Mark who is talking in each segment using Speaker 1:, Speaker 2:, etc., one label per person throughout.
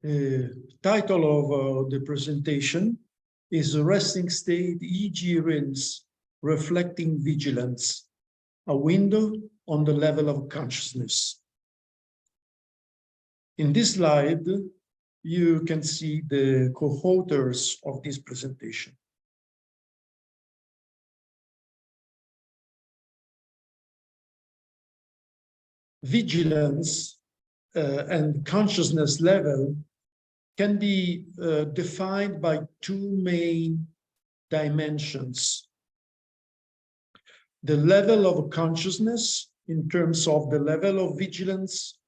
Speaker 1: The title of the presentation is Resting State EEG Rinse Reflecting Vigilance, a window on the level of consciousness. In this slide, you can see the co-authors of this presentation. Vigilance and consciousness level can be defined by two main dimensions. The level of consciousness in terms of the level of vigilance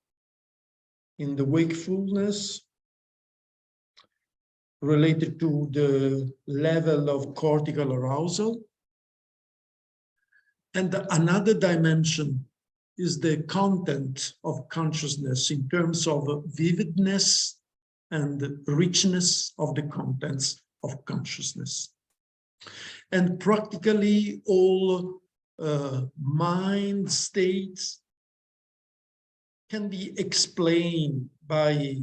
Speaker 1: in the wakefulness related to the level of cortical arousal. And another dimension is the content of consciousness in terms of vividness and richness of the contents of consciousness. And practically all mind states can be explained by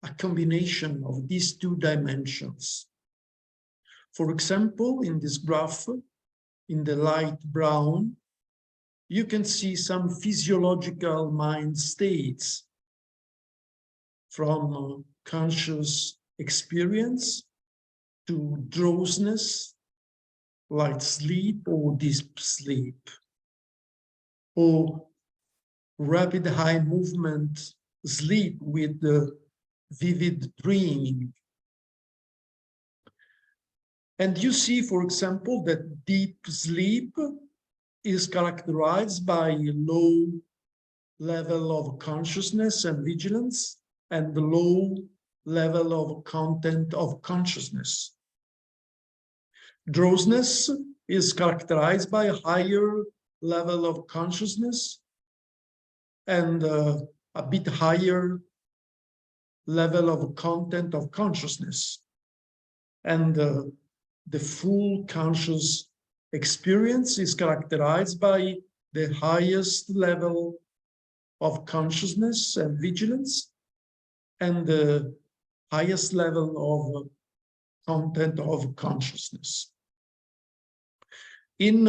Speaker 1: a combination of these two dimensions. For example, in this graph, in the light brown, you can see some physiological mind states from conscious experience to drowsiness, light sleep or deep sleep, or rapid high movement sleep with the vivid dreaming. And you see, for example, that deep sleep is characterized by a low level of consciousness and vigilance and the low level of content of consciousness. Drowsiness is characterized by a higher level of consciousness and a bit higher level of content of consciousness. And the full conscious experience is characterized by the highest level of consciousness and vigilance and the highest level of content of consciousness. In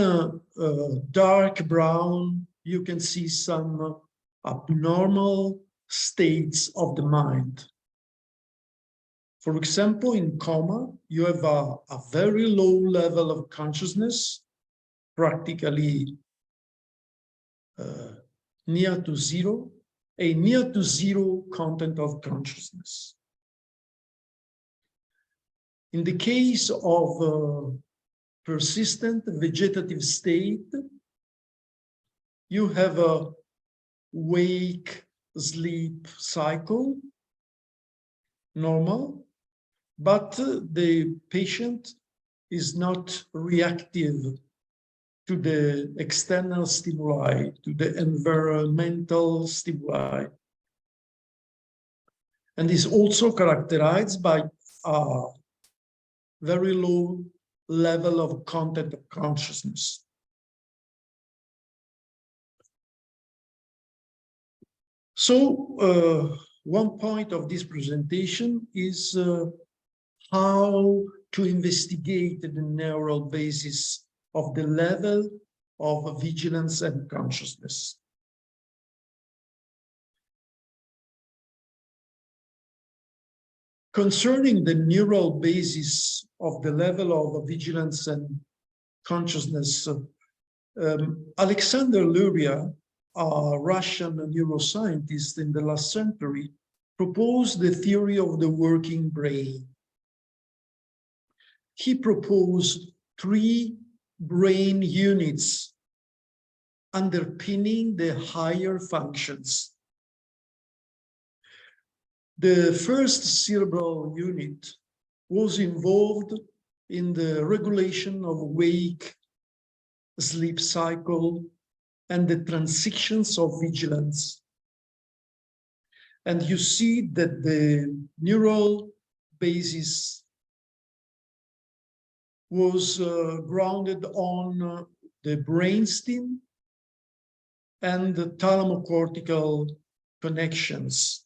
Speaker 1: dark brown, you can see some abnormal states of the mind. For example, in coma, you have a very low level of consciousness, practically near to zero, a near to zero content of consciousness. In the case of persistent vegetative state, you have a wake-sleep cycle, normal, but the patient is not reactive to the external stimuli, to the environmental stimuli, and is also characterized by a very low level of content of consciousness. So one point of this presentation is how to investigate the neural basis of the level of vigilance and consciousness. Concerning the neural basis of the level of vigilance and consciousness, Alexander Luria, a Russian neuroscientist in the last century, proposed the theory of the working brain. He proposed three brain units underpinning the higher functions. The first cerebral unit was involved in the regulation of wake-sleep cycle and the transitions of vigilance. And you see that the neural basis was grounded on the brainstem and the thalamocortical connections.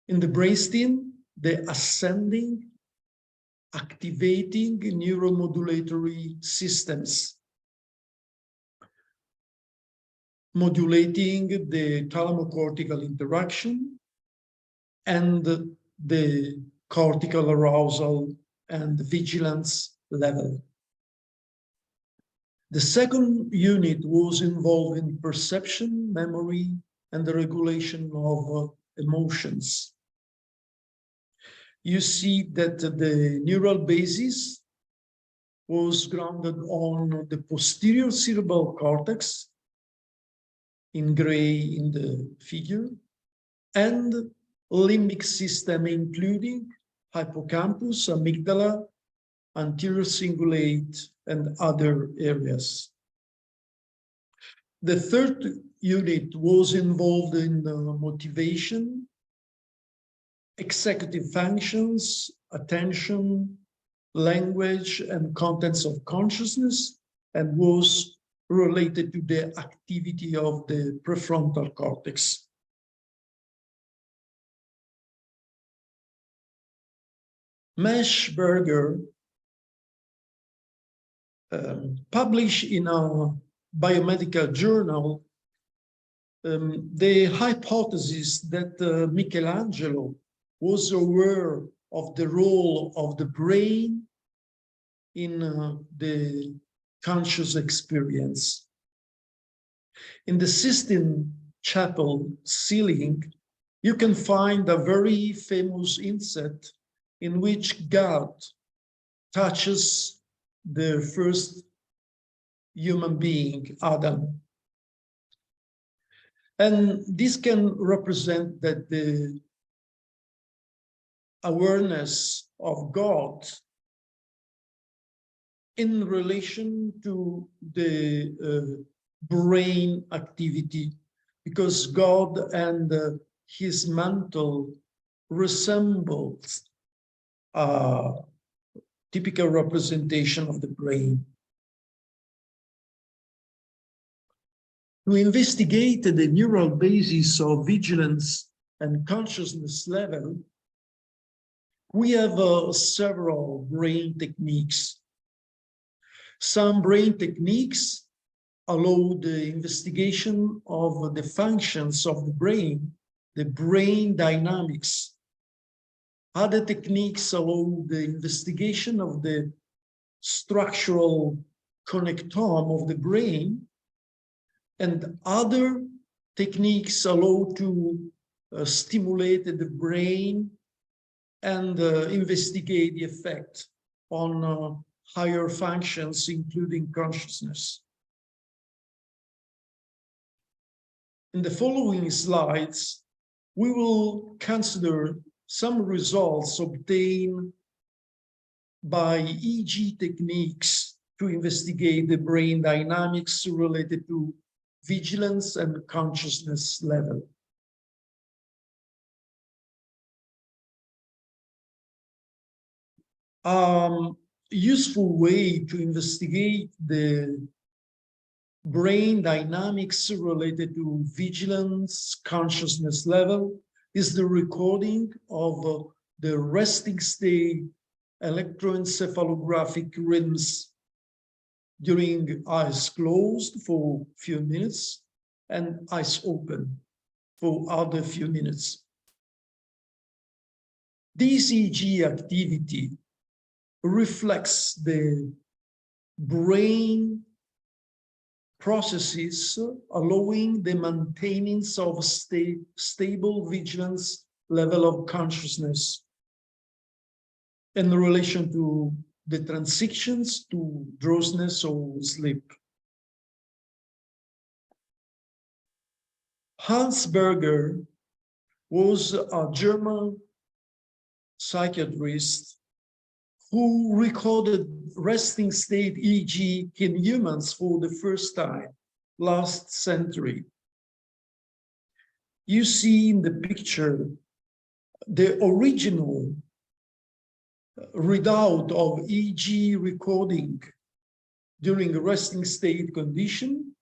Speaker 1: In the brainstem, the ascending, activating neuromodulatory systems, modulating the thalamocortical interaction and the cortical arousal and vigilance level. The second unit was involved in perception, memory, and the regulation of emotions. You see that the neural basis was grounded on the posterior cerebral cortex, in gray in the figure, and limbic system, including hippocampus, amygdala, anterior cingulate, and other areas. The third unit was involved in motivation, executive functions, attention, language, and contents of consciousness, and was related to the activity of the prefrontal cortex. Meshberger published in a biomedical journal the hypothesis that Michelangelo was aware of the role of the brain in the conscious experience. In the Sistine Chapel ceiling, you can find a very famous inset in which God touches the first human being, Adam. And this can represent that the awareness of God in relation to the brain activity, because God and his mantle resembles a typical representation of the brain. To investigate the neural basis of vigilance and consciousness level, we have several brain techniques. Some brain techniques allow the investigation of the functions of the brain dynamics. Other techniques allow the investigation of the structural connectome of the brain, and other techniques allow to stimulate the brain and investigate the effect on higher functions, including consciousness. In the following slides, we will consider some results obtained by EEG techniques to investigate the brain dynamics related to vigilance and consciousness level. Useful way to investigate the brain dynamics related to vigilance, consciousness level is the recording of the resting state electroencephalographic rhythms during eyes closed for a few minutes and eyes open for other few minutes. This EEG activity reflects the brain processes allowing the maintenance of stable vigilance level of consciousness in relation to the transitions to drowsiness or sleep. Hans Berger was a German psychiatrist who recorded resting state EEG in humans for the first time last century. You see in the picture the original readout of EEG recording during a resting state condition,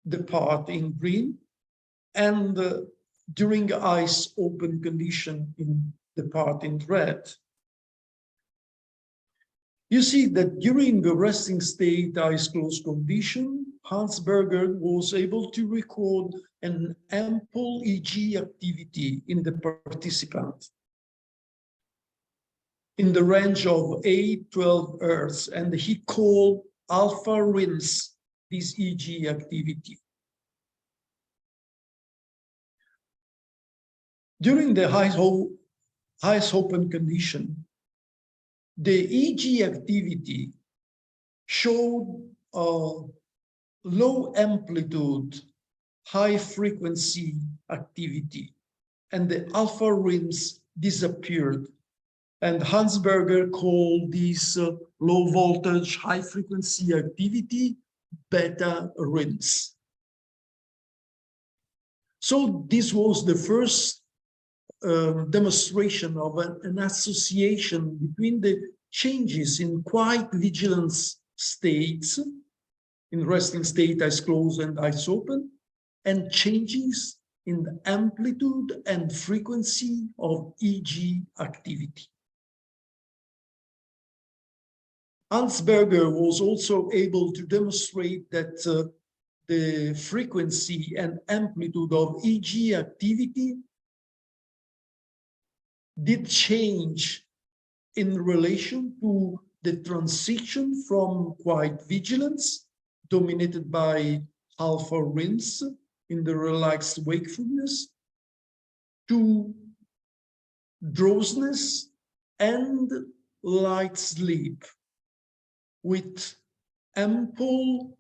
Speaker 1: the part in green, and during eyes open condition in the part in red. You see that during the resting state eyes closed condition, Hansberger was able to record an ample EEG activity in the participant in the range of 8-12 Hz, and he called alpha rims this EEG activity. During the eyes open condition, the EEG activity showed low amplitude, high frequency activity, and the alpha rims disappeared. And Hansberger called this low voltage, high frequency activity beta rims. So this was the first demonstration of an association between the changes in quiet vigilance states, in resting state, eyes closed and eyes open, and changes in the amplitude and frequency of EEG activity. Hansberger was also able to demonstrate that the frequency and amplitude of EEG activity did change in relation to the transition from quiet vigilance, dominated by alpha rims in the relaxed wakefulness, to drowsiness and light sleep, with ample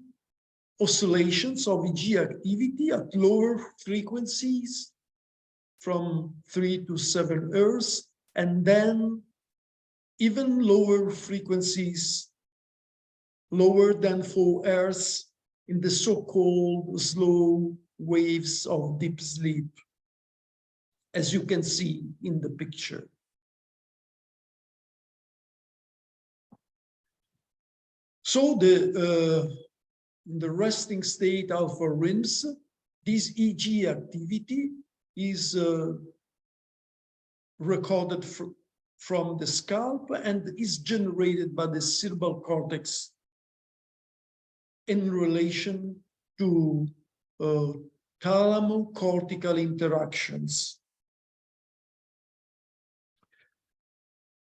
Speaker 1: oscillations of EEG activity at lower frequencies from 3 to 7 Hz, and then even lower frequencies, lower than 4 Hz, in the so-called slow waves of deep sleep, as you can see in the picture. So in the resting state alpha rims, this EEG activity is recorded from the scalp and is generated by the cerebral cortex in relation to thalamocortical interactions.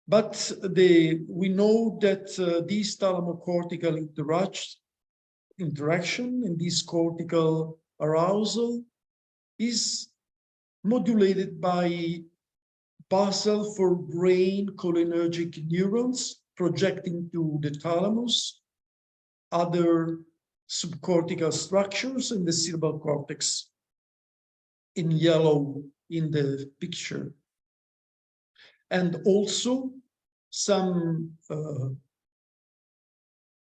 Speaker 1: But we know that these thalamocortical interaction and this cortical arousal is modulated by basal forebrain cholinergic neurons projecting to the thalamus, other subcortical structures in the cerebral cortex, in yellow in the picture. And also some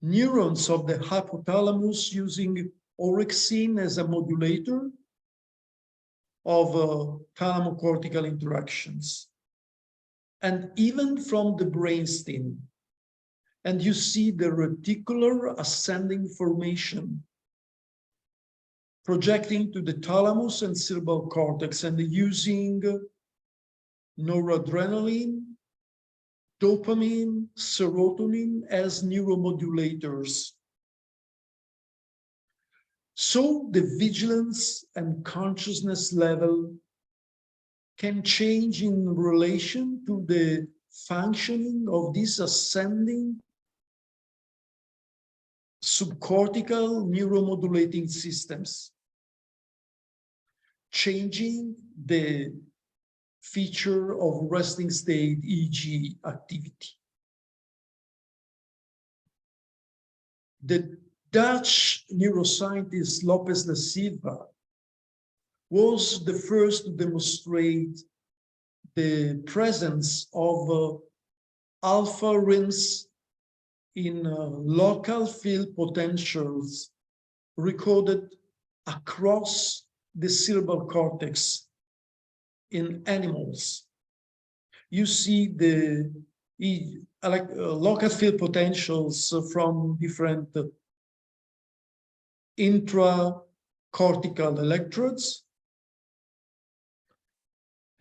Speaker 1: neurons of the hypothalamus using orexin as a modulator of thalamocortical interactions, and even from the brainstem. And you see the reticular ascending formation projecting to the thalamus and cerebral cortex, and using noradrenaline, dopamine, serotonin as neuromodulators. So the vigilance and consciousness level can change in relation to the functioning of these ascending subcortical neuromodulating systems, changing the feature of resting state EEG activity. The Dutch neuroscientist Lopes da Silva was the first to demonstrate the presence of alpha rims in local field potentials recorded across the cerebral cortex in animals. You see the local field potentials from different intracortical electrodes,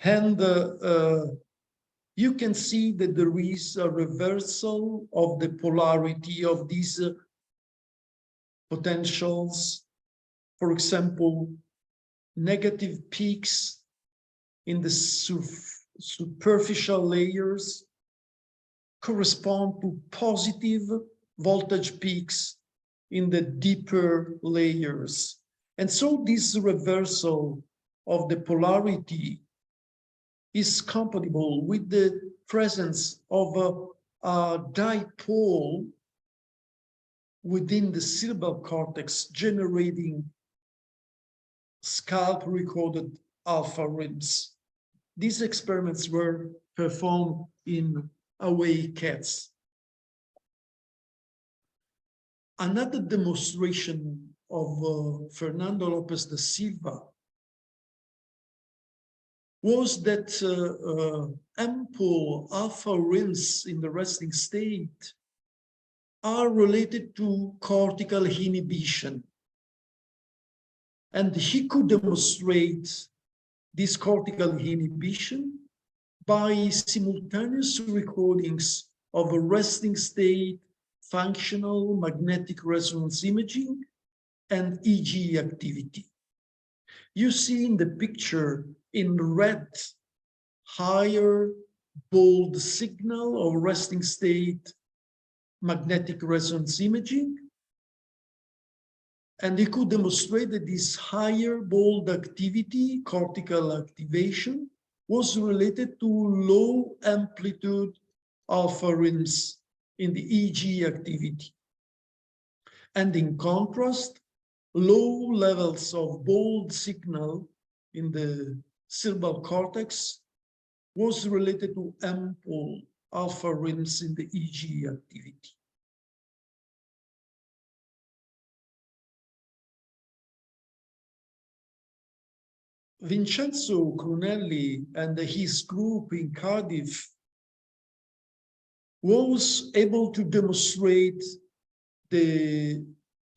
Speaker 1: And you can see that there is a reversal of the polarity of these potentials. For example, negative peaks in the superficial layers correspond to positive voltage peaks in the deeper layers. And so this reversal of the polarity is compatible with the presence of a dipole within the cerebral cortex generating scalp recorded alpha rims. These experiments were performed in away cats. Another demonstration of Fernando Lopes da Silva was that ample alpha rims in the resting state are related to cortical inhibition. And he could demonstrate this cortical inhibition by simultaneous recordings of a resting state, functional magnetic resonance imaging, and EEG activity. You see in the picture in red, higher bold signal of resting state magnetic resonance imaging. And he could demonstrate that this higher bold activity, cortical activation, was related to low amplitude alpha rims in the EEG activity. And in contrast, low levels of bold signal in the cerebral cortex was related to ample alpha rims in the EEG activity. Vincenzo Crunelli and his group in Cardiff was able to demonstrate the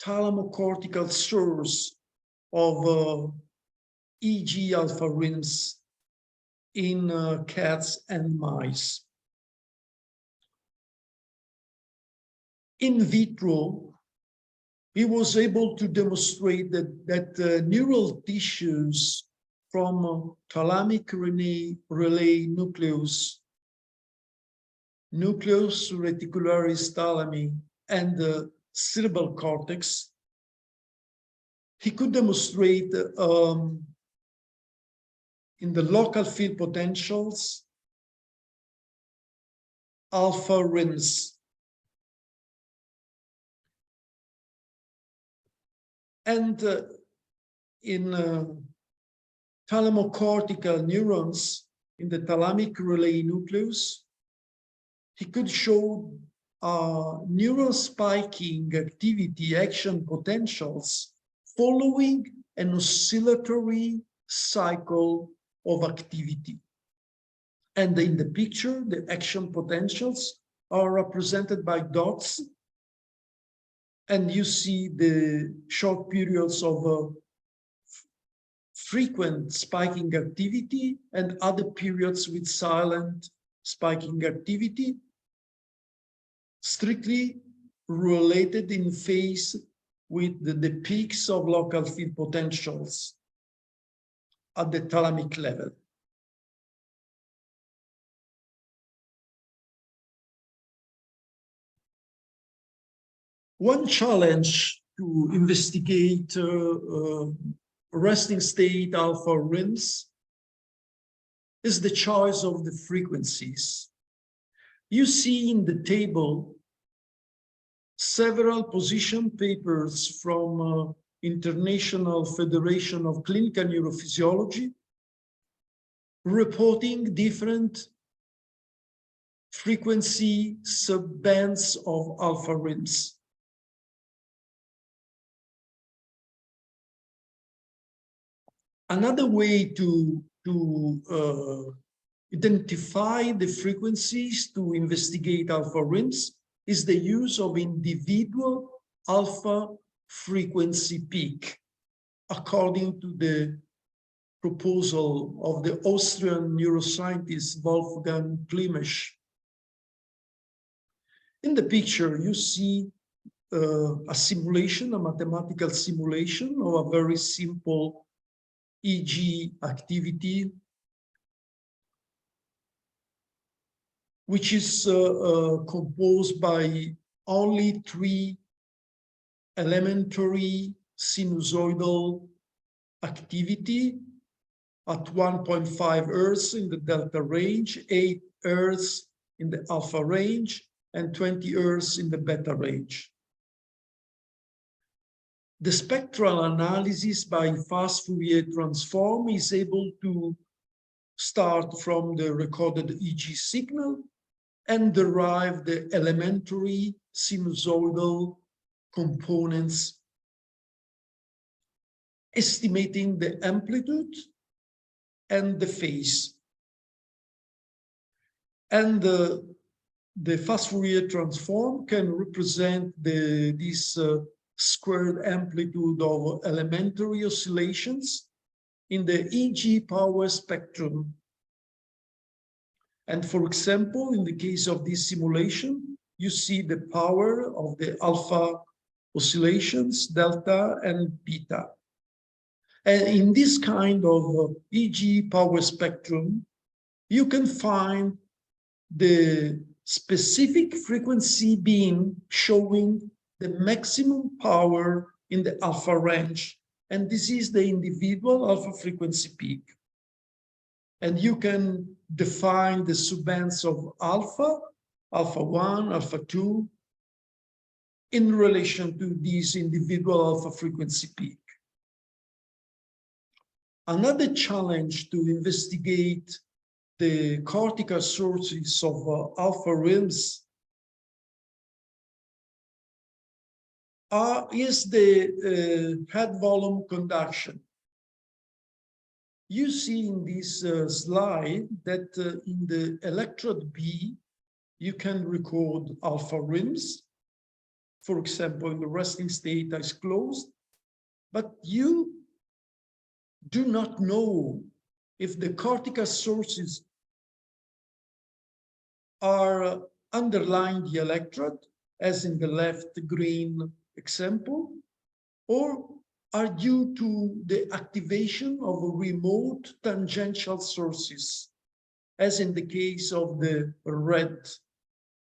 Speaker 1: thalamocortical source of EEG alpha rims in cats and mice. In vitro, he was able to demonstrate that neural tissues from thalamic relay nucleus reticularis thalami, and the cerebral cortex, he could demonstrate in the local field potentials alpha rims. And in thalamocortical neurons in the thalamic relay nucleus, he could show neural spiking activity action potentials following an oscillatory cycle of activity. And in the picture, the action potentials are represented by dots. And you see the short periods of frequent spiking activity and other periods with silent spiking activity, strictly related in phase with the peaks of local field potentials at the thalamic level. One challenge to investigate resting state alpha rims is the choice of the frequencies. You see in the table several position papers from International Federation of Clinical Neurophysiology reporting different frequency subbands of alpha rims. Another way to identify the frequencies to investigate alpha rims is the use of individual alpha frequency peak according to the proposal of the Austrian neuroscientist Wolfgang Klimesch. In the picture, you see a simulation, a mathematical simulation of a very simple EEG activity, which is composed by only 3 elementary sinusoidal activity at 1.5 Hz in the delta range, 8 Hz in the alpha range, and 20 Hz in the beta range. The spectral analysis by fast Fourier transform is able to start from the recorded EEG signal and derive the elementary sinusoidal components, estimating the amplitude and the phase. And the fast Fourier transform can represent this squared amplitude of elementary oscillations in the EEG power spectrum. And for example, in the case of this simulation, you see the power of the alpha oscillations, delta and beta. And in this kind of EEG power spectrum, you can find the specific frequency beam showing the maximum power in the alpha range. And this is the individual alpha frequency peak. And you can define the subbands of alpha, alpha 1, alpha 2, in relation to this individual alpha frequency peak. Another challenge to investigate the cortical sources of alpha rims is the head volume conduction. You see in this slide that in the electrode B, you can record alpha rims. For example, in the resting state is closed, but you do not know if the cortical sources are underlying the electrode, as in the left green example, or are due to the activation of remote tangential sources, as in the case of the red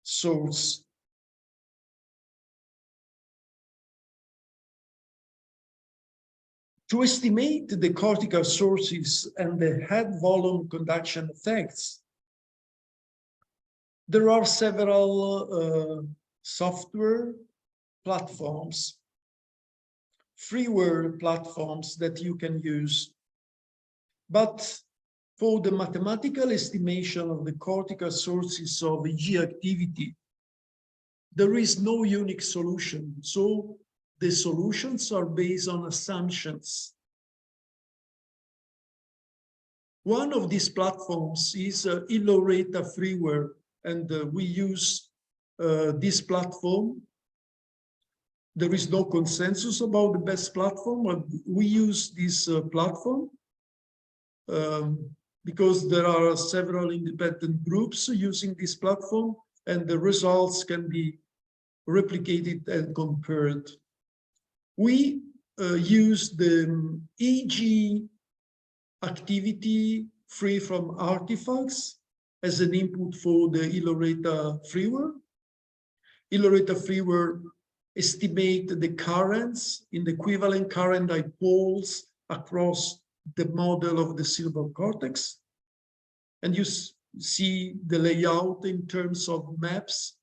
Speaker 1: source. To estimate the cortical sources and the head volume conduction effects, there are several software platforms, freeware platforms that you can use. But for the mathematical estimation of the cortical sources of EEG activity, there is no unique solution. So the solutions are based on assumptions. One of these platforms is Illoreta freeware, and we use this platform. There is no consensus about the best platform, but we use this platform because there are several independent groups using this platform, and the results can be replicated and compared. We use the EEG activity free from artifacts as an input for the Illoreta freeware. Illoreta freeware estimate the currents in the equivalent current dipoles across the model of the cerebral cortex. And you see the layout in terms of maps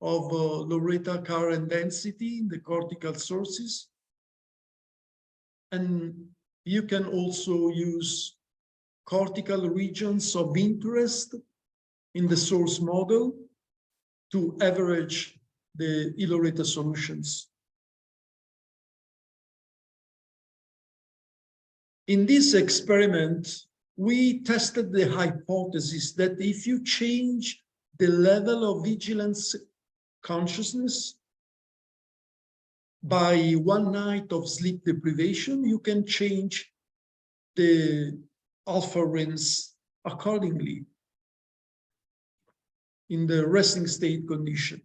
Speaker 1: of Loretta current density in the cortical sources. And you can also use cortical regions of interest in the source model to average the Illoreta solutions. In this experiment, we tested the hypothesis that if you change the level of vigilance consciousness by one night of sleep deprivation, you can change the alpha rims accordingly in the resting state condition.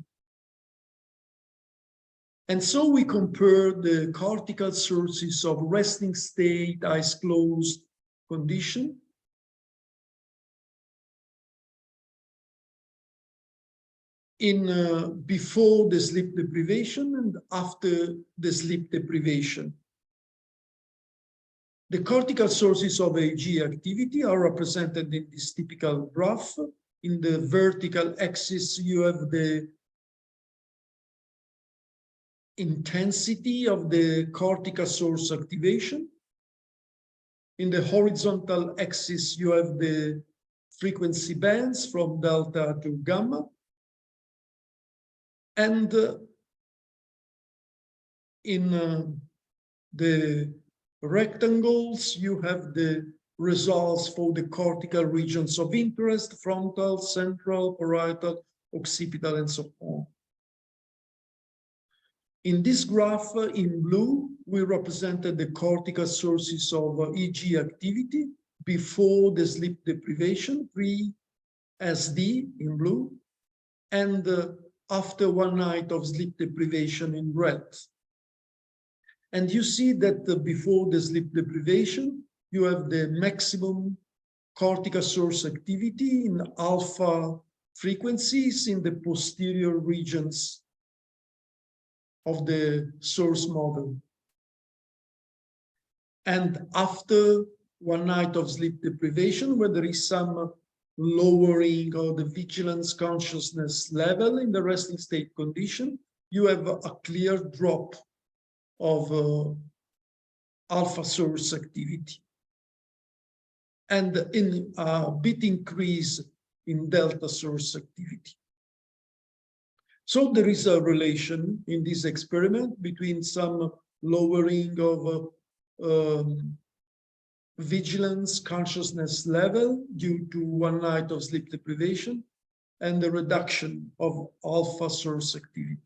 Speaker 1: And so we compare the cortical sources of resting state, eyes closed condition in before the sleep deprivation and after the sleep deprivation. The cortical sources of AG activity are represented in this typical graph. In the vertical axis, you have the intensity of the cortical source activation. In the horizontal axis, you have the frequency bands from delta to gamma. And in the rectangles, you have the results for the cortical regions of interest, frontal, central, parietal, occipital, and so on. In this graph, in blue, we represented the cortical sources of EG activity before the sleep deprivation, pre-SD in blue, and after 1 night of sleep deprivation in red. And you see that before the sleep deprivation, you have the maximum cortical source activity in alpha frequencies in the posterior regions of the source model. And after 1 night of sleep deprivation, where there is some lowering of the vigilance consciousness level in the resting state condition, you have a clear drop of alpha source activity and in a bit increase in delta source activity. So there is a relation in this experiment between some lowering of vigilance consciousness level due to 1 night of sleep deprivation and the reduction of alpha source activity.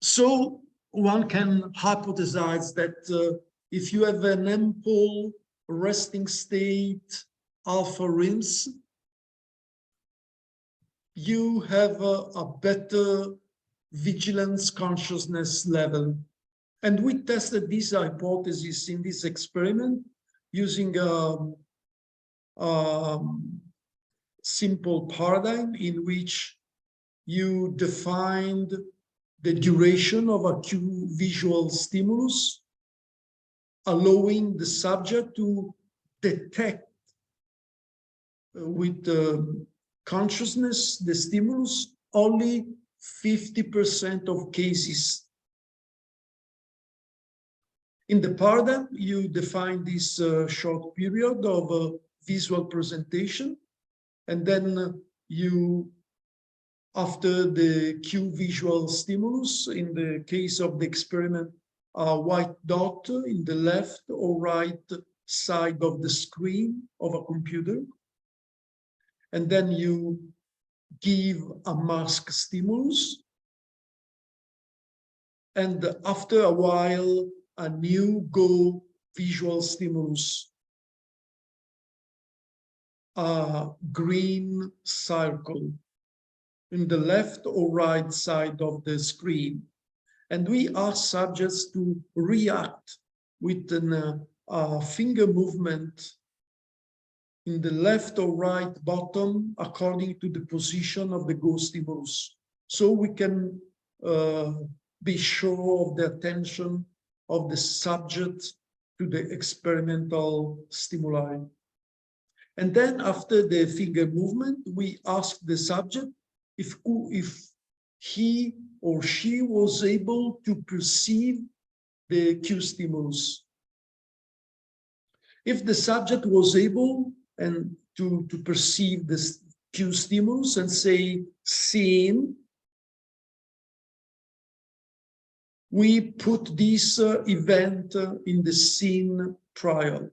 Speaker 1: So one can hypothesize that if you have an ample resting state alpha rims, you have a better vigilance consciousness level. And we tested this hypothesis in this experiment using a simple paradigm in which you defined the duration of a cue visual stimulus, allowing the subject to detect with consciousness the stimulus only 50% of cases. In the paradigm, you define this short period of visual presentation, and then you, after the cue visual stimulus, in the case of the experiment, a white dot in the left or right side of the screen of a computer, and then you give a mask stimulus, and after a while, a new go visual stimulus, a green circle in the left or right side of the screen. And we ask subjects to react with a finger movement in the left or right bottom according to the position of the go stimulus. So we can be sure of the attention of the subject to the experimental stimuli. And then after the finger movement, we ask the subject if he or she was able to perceive the cue stimulus. If the subject was able to perceive this cue stimulus and say seen, we put this event in the seen trial.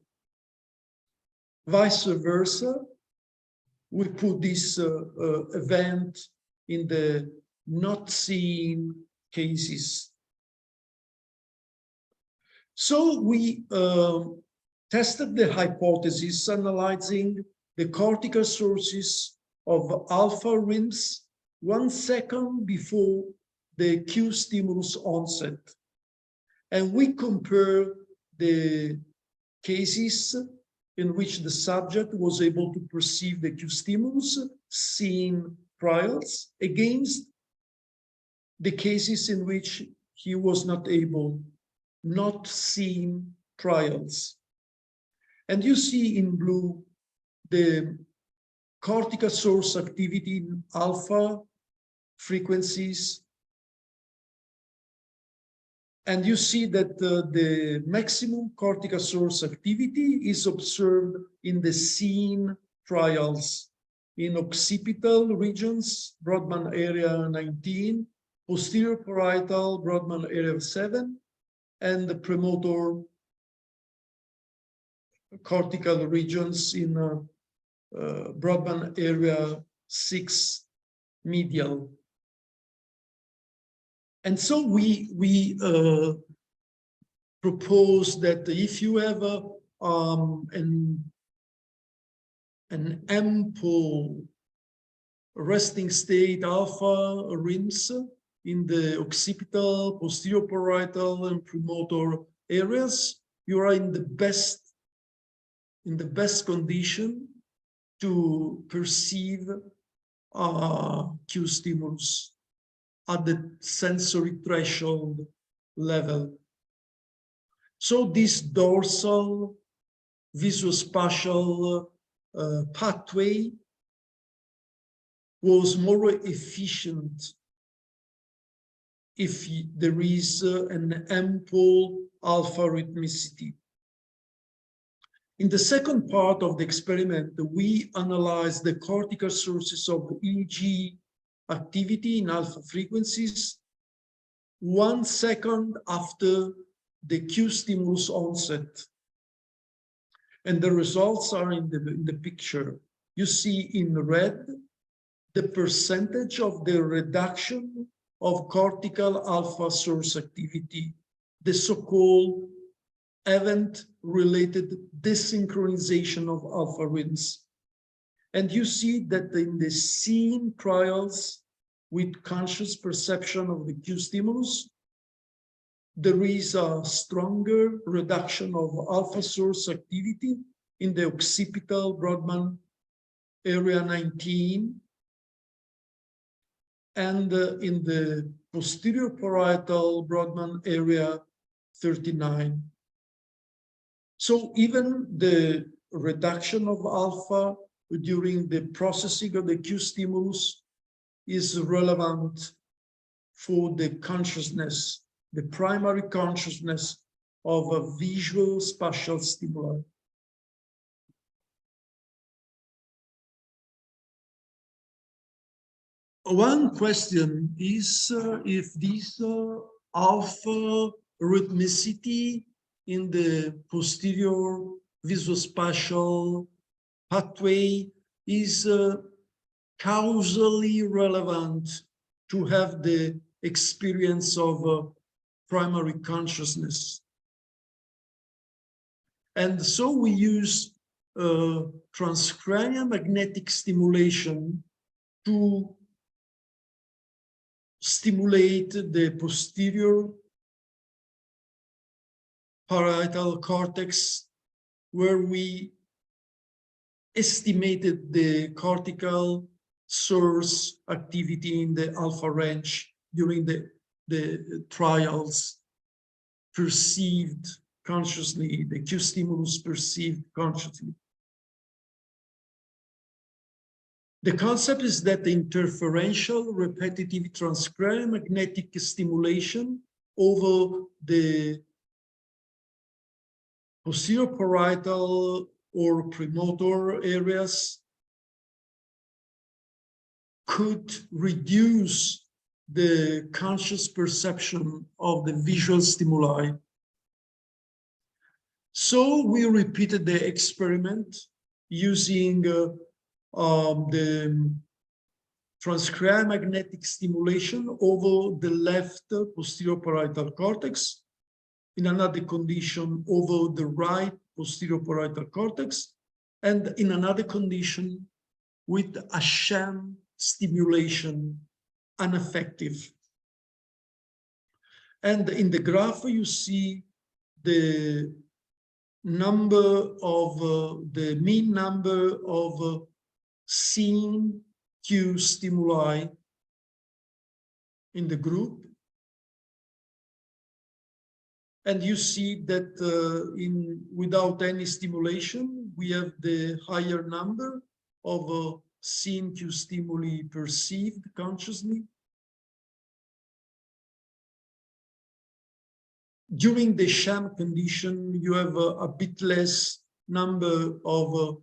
Speaker 1: Vice versa, we put this event in the not seen cases. So we tested the hypothesis analyzing the cortical sources of alpha rims 1 second before the cue stimulus onset. And we compare the cases in which the subject was able to perceive the cue stimulus seen trials against the cases in which he was not able, not seen trials. And you see in blue the cortical source activity in alpha frequencies. And you see that the maximum cortical source activity is observed in the seen trials in occipital regions, Brodmann area 19, posterior parietal, Brodmann area 7, and the premotor cortical regions in Brodmann area 6 medial. And so we propose that if you have an ample resting state alpha rims in the occipital, posterior parietal, and premotor areas, you are in the best condition to perceive cue stimulus at the sensory threshold level. So this dorsal visuo-spatial pathway was more efficient if there is an ample alpha rhythmicity. In the second part of the experiment, we analyzed the cortical sources of EEG activity in alpha frequencies 1 second after the cue stimulus onset. And the results are in the picture. You see in red the percentage of the reduction of cortical alpha source activity, the so-called event-related desynchronization of alpha rims. And you see that in the seen trials with conscious perception of the cue stimulus, there is a stronger reduction of alpha source activity in the occipital Brodmann area 19 and in the posterior parietal Brodmann area 39. So even the reduction of alpha during the processing of the cue stimulus is relevant for the consciousness, the primary consciousness of a visuo-spatial stimuli. One question is if this alpha rhythmicity in the posterior visuo-spatial pathway is causally relevant to have the experience of primary consciousness. And so we use transcranial magnetic stimulation to stimulate the posterior parietal cortex, where we estimated the cortical source activity in the alpha range during the trials perceived consciously, the cue stimulus perceived consciously. The concept is that the interferential repetitive transcranial magnetic stimulation over the posterior parietal or premotor areas could reduce the conscious perception of the visual stimuli. So we repeated the experiment using the transcranial magnetic stimulation over the left posterior parietal cortex, in another condition over the right posterior parietal cortex, and in another condition with a sham stimulation, ineffective. And in the graph, you see the number of, the mean number of seen cue stimuli in the group. And you see that without any stimulation, we have the higher number of seen cue stimuli perceived consciously. During the sham condition, you have a bit less number of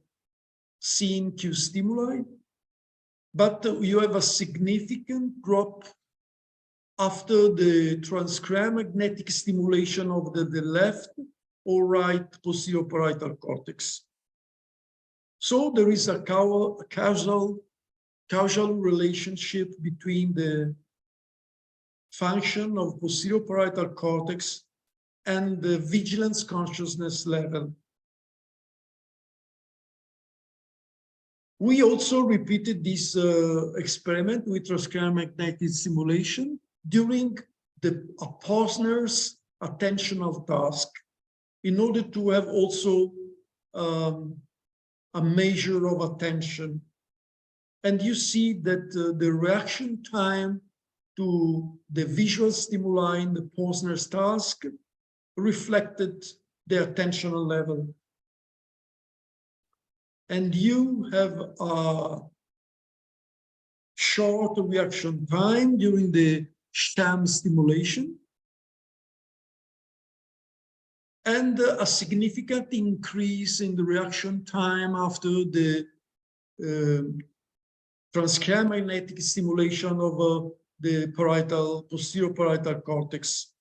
Speaker 1: seen cue stimuli, but you have a significant drop after the transcranial magnetic stimulation of the left or right posterior parietal cortex. So there is a causal relationship between the function of posterior parietal cortex and the vigilance consciousness level. We also repeated this experiment with transcranial magnetic stimulation during a Posner's attentional task, in order to have also a measure of attention. And you see that the reaction time to the visual stimuli in the Posner's task reflected the attentional level. And you have a short reaction time during the sham stimulation, and a significant increase in the reaction time after the transcranial magnetic stimulation of the posterior parietal cortex.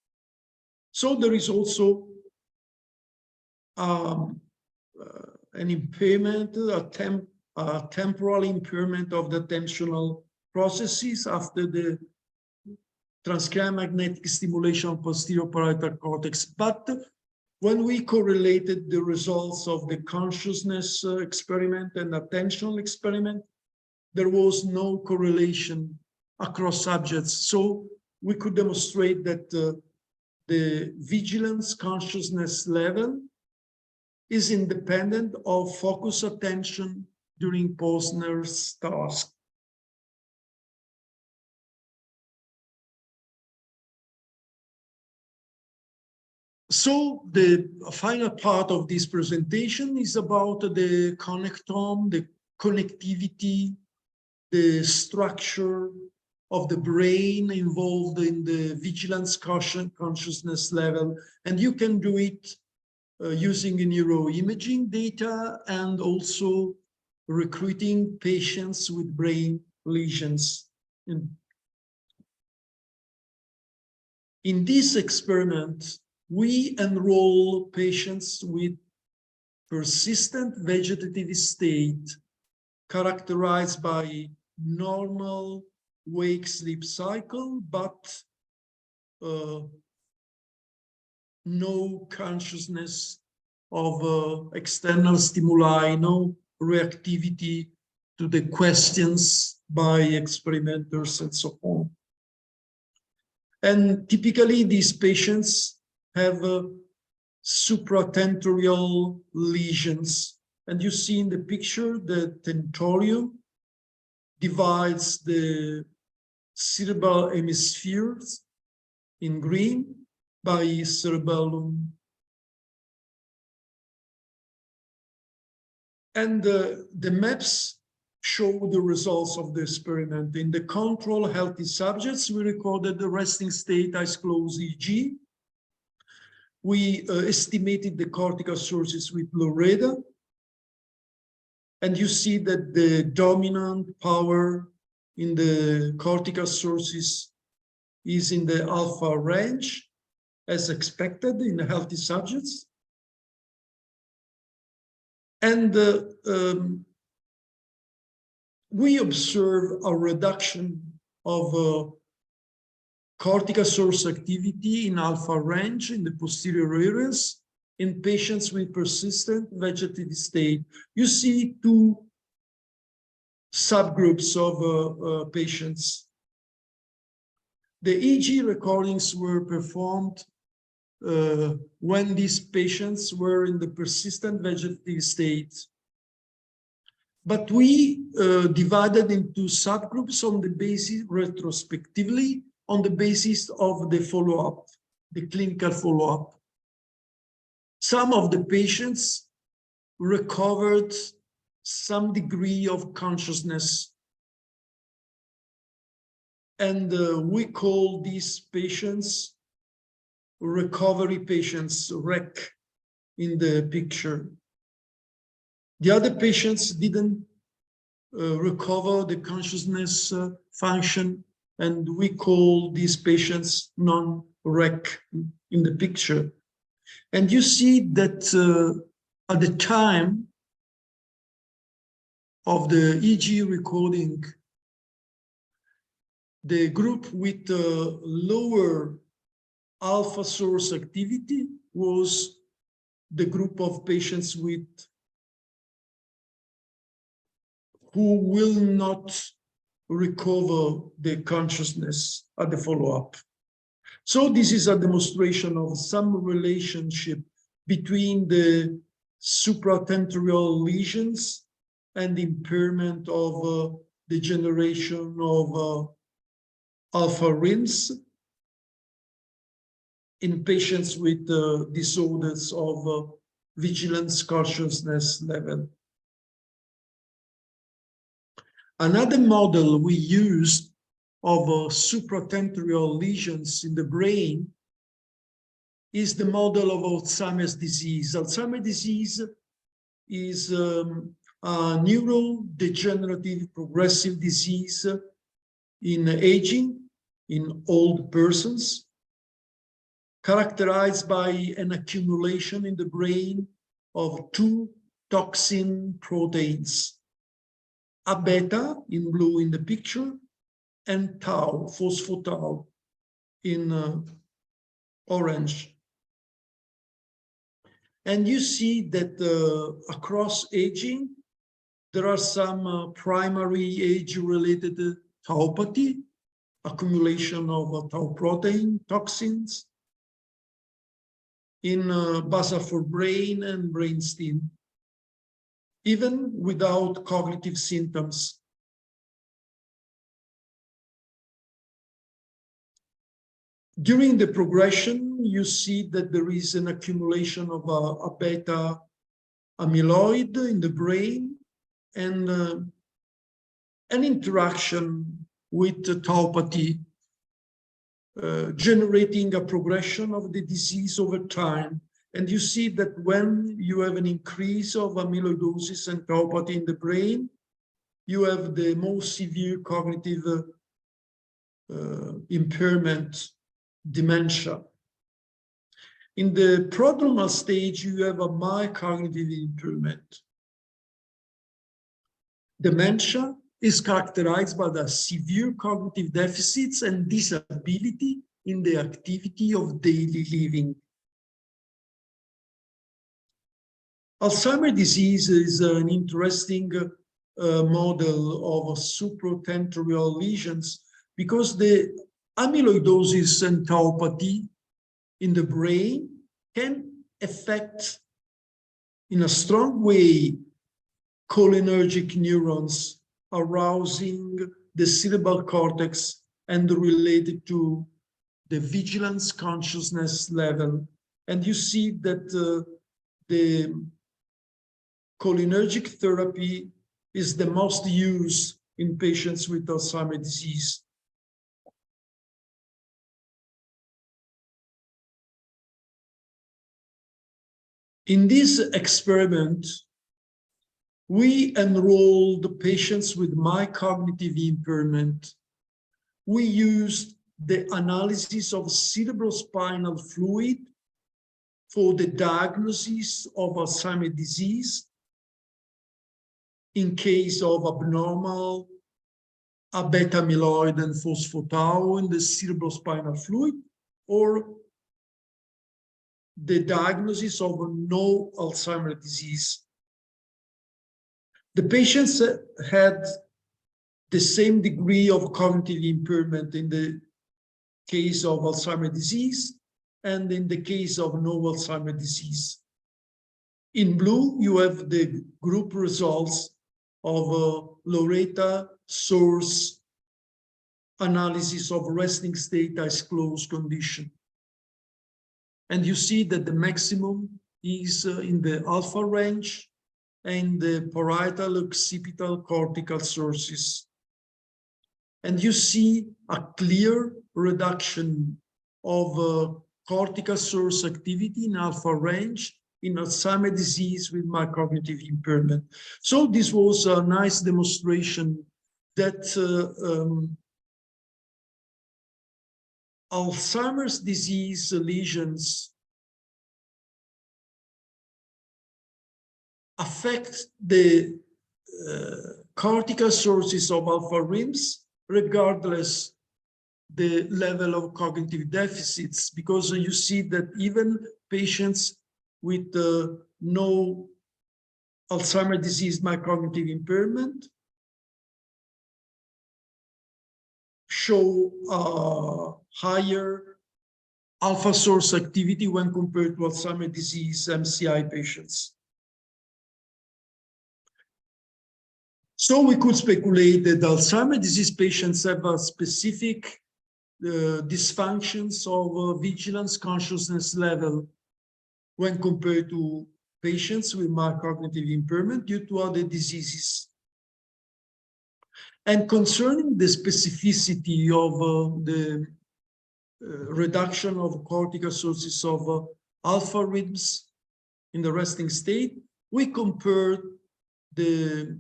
Speaker 1: So there is also an impairment, a temporal impairment of the attentional processes after the transcranial magnetic stimulation of posterior parietal cortex. But when we correlated the results of the consciousness experiment and attentional experiment, there was no correlation across subjects. So we could demonstrate that the vigilance consciousness level is independent of focus attention during Posner's task. So the final part of this presentation is about the connectome, the connectivity, the structure of the brain involved in the vigilance consciousness level. And you can do it using neuroimaging data and also recruiting patients with brain lesions. In this experiment, we enroll patients with persistent vegetative state characterized by normal wake-sleep cycle, but no consciousness of external stimuli, no reactivity to the questions by experimenters and so on. And typically these patients have supratentorial lesions. And you see in the picture the tentorium divides the cerebral hemispheres in green by cerebellum. And the maps show the results of the experiment. In the control healthy subjects, we recorded the resting state eyes closed EEG. We estimated the cortical sources with Luria. And you see that the dominant power in the cortical sources is in the alpha range, as expected in healthy subjects. And we observe a reduction of cortical source activity in alpha range in the posterior areas in patients with persistent vegetative state. You see two subgroups of patients. The EEG recordings were performed when these patients were in the persistent vegetative state. But we divided into subgroups on the basis, retrospectively, on the basis of the follow-up, the clinical follow-up. Some of the patients recovered some degree of consciousness. And we call these patients recovery patients, REC, in the picture. The other patients didn't recover the consciousness function, and we call these patients non-REC in the picture. And you see that at the time of the EEG recording, the group with lower alpha source activity was the group of patients with who will not recover the consciousness at the follow-up. So this is a demonstration of some relationship between the supratentorial lesions and the impairment of the generation of alpha rims in patients with disorders of vigilance consciousness level. Another model we used of supratentorial lesions in the brain is the model of Alzheimer's disease. Alzheimer's disease is a neurodegenerative progressive disease in aging, in old persons, characterized by an accumulation in the brain of two toxin proteins, A beta in blue in the picture, and tau, phospho-tau, in orange. And you see that across aging, there are some primary age-related tauopathy, accumulation of tau protein toxins in basal forebrain and brainstem, even without cognitive symptoms. During the progression, you see that there is an accumulation of a beta amyloid in the brain and an interaction with the tauopathy, generating a progression of the disease over time. And you see that when you have an increase of amyloidosis and tauopathy in the brain, you have the most severe cognitive impairment, dementia. In the prodromal stage, you have a mild cognitive impairment. Dementia is characterized by the severe cognitive deficits and disability in the activity of daily living. Alzheimer's disease is an interesting model of supratentorial lesions because the amyloidosis and tauopathy in the brain can affect in a strong way cholinergic neurons arousing the cerebral cortex and related to the vigilance consciousness level. And you see that the cholinergic therapy is the most used in patients with Alzheimer's disease. In this experiment, we enrolled patients with mild cognitive impairment. We used the analysis of cerebrospinal fluid for the diagnosis of Alzheimer's disease. in case of abnormal beta amyloid and phospho-tau in the cerebrospinal fluid, or the diagnosis of no Alzheimer's disease. The patients had the same degree of cognitive impairment in the case of Alzheimer's disease and in the case of no Alzheimer's disease. In blue, you have the group results of Loretta source analysis of resting state as closed condition. And you see that the maximum is in the alpha range and the parietal occipital cortical sources. And you see a clear reduction of cortical source activity in alpha range in Alzheimer's disease with mild cognitive impairment. So this was a nice demonstration that Alzheimer's disease lesions affect the cortical sources of alpha rims regardless the level of cognitive deficits, because you see that even patients with no Alzheimer's disease mild cognitive impairment show higher alpha source activity when compared to Alzheimer's disease MCI patients. So we could speculate that Alzheimer's disease patients have a specific dysfunctions of vigilance consciousness level when compared to patients with mild cognitive impairment due to other diseases. And concerning the specificity of the reduction of cortical sources of alpha rims in the resting state, we compared the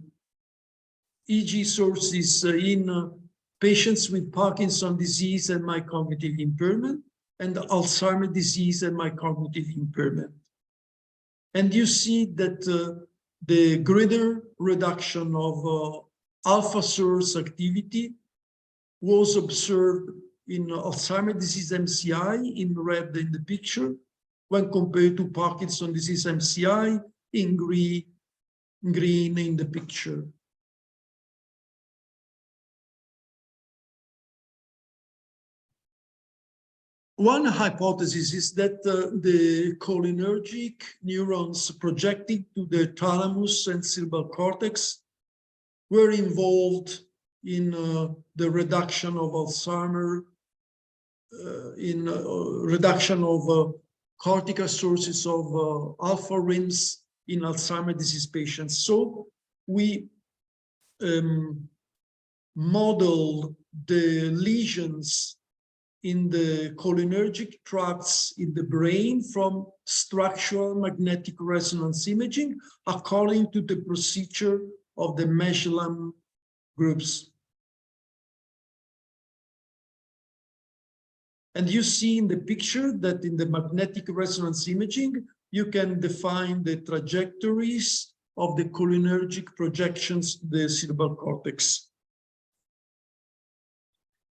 Speaker 1: EEG sources in patients with Parkinson's disease and mild cognitive impairment and Alzheimer's disease and mild cognitive impairment. And you see that the greater reduction of alpha source activity was observed in Alzheimer's disease MCI in red in the picture when compared to Parkinson's disease MCI in green in the picture. One hypothesis is that the cholinergic neurons projecting to the thalamus and cerebral cortex were involved in the reduction of Alzheimer, in reduction of cortical sources of alpha rims in Alzheimer's disease patients. So we modeled the lesions in the cholinergic tracts in the brain from structural magnetic resonance imaging according to the procedure of the Michelangelo groups. And you see in the picture that in the magnetic resonance imaging, you can define the trajectories of the cholinergic projections to the cerebral cortex.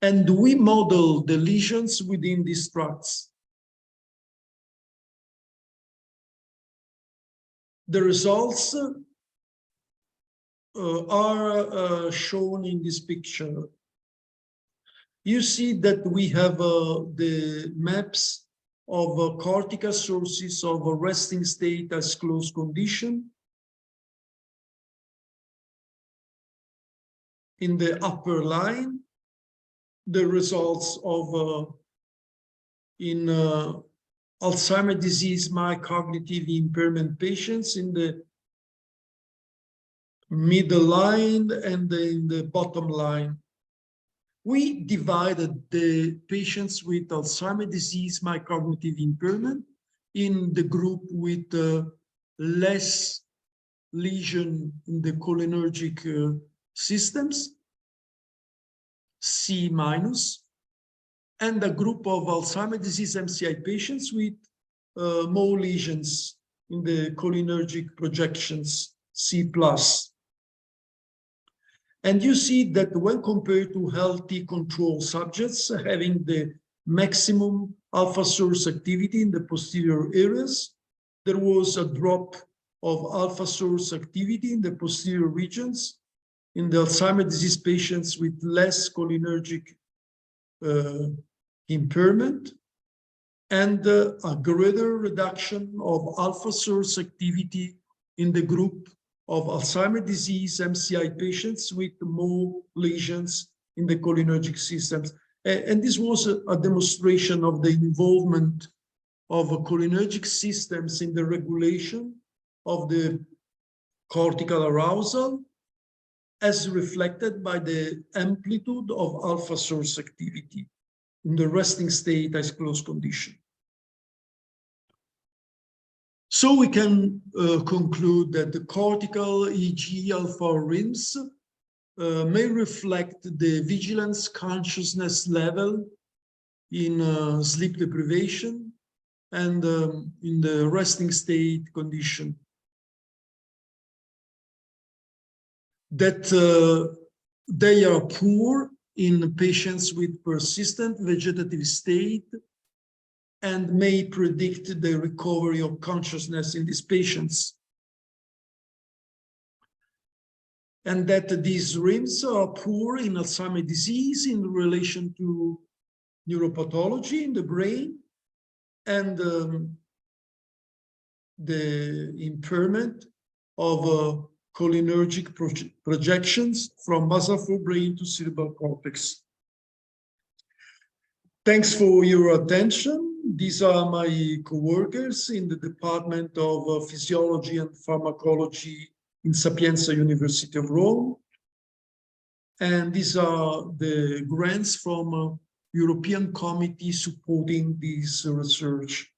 Speaker 1: And we model the lesions within these tracts. The results are shown in this picture. You see that we have the maps of cortical sources of a resting state as closed condition in the upper line. The results of in Alzheimer's disease mild cognitive impairment patients in the middle line and in the bottom line. We divided the patients with Alzheimer's disease mild cognitive impairment in the group with less lesion in the cholinergic systems, C-, and a group of Alzheimer's disease MCI patients with more lesions in the cholinergic projections, C+. And you see that when compared to healthy control subjects having the maximum alpha source activity in the posterior areas, there was a drop of alpha source activity in the posterior regions in the Alzheimer's disease patients with less cholinergic impairment, and a greater reduction of alpha source activity in the group of Alzheimer's disease MCI patients with more lesions in the cholinergic systems. And this was a demonstration of the involvement of cholinergic systems in the regulation of the cortical arousal, as reflected by the amplitude of alpha source activity in the resting state eyes closed condition. So we can conclude that the cortical EEG alpha rims may reflect the vigilance consciousness level in sleep deprivation and in the resting state condition. That they are poor in patients with persistent vegetative state and may predict the recovery of consciousness in these patients. And that these rims are poor in Alzheimer's disease in relation to neuropathology in the brain and the impairment of cholinergic projections from basal forebrain to cerebral cortex. Thanks for your attention. These are my co-workers in the Department of Physiology and Pharmacology in Sapienza University of Rome. And these are the grants from European committee supporting this research.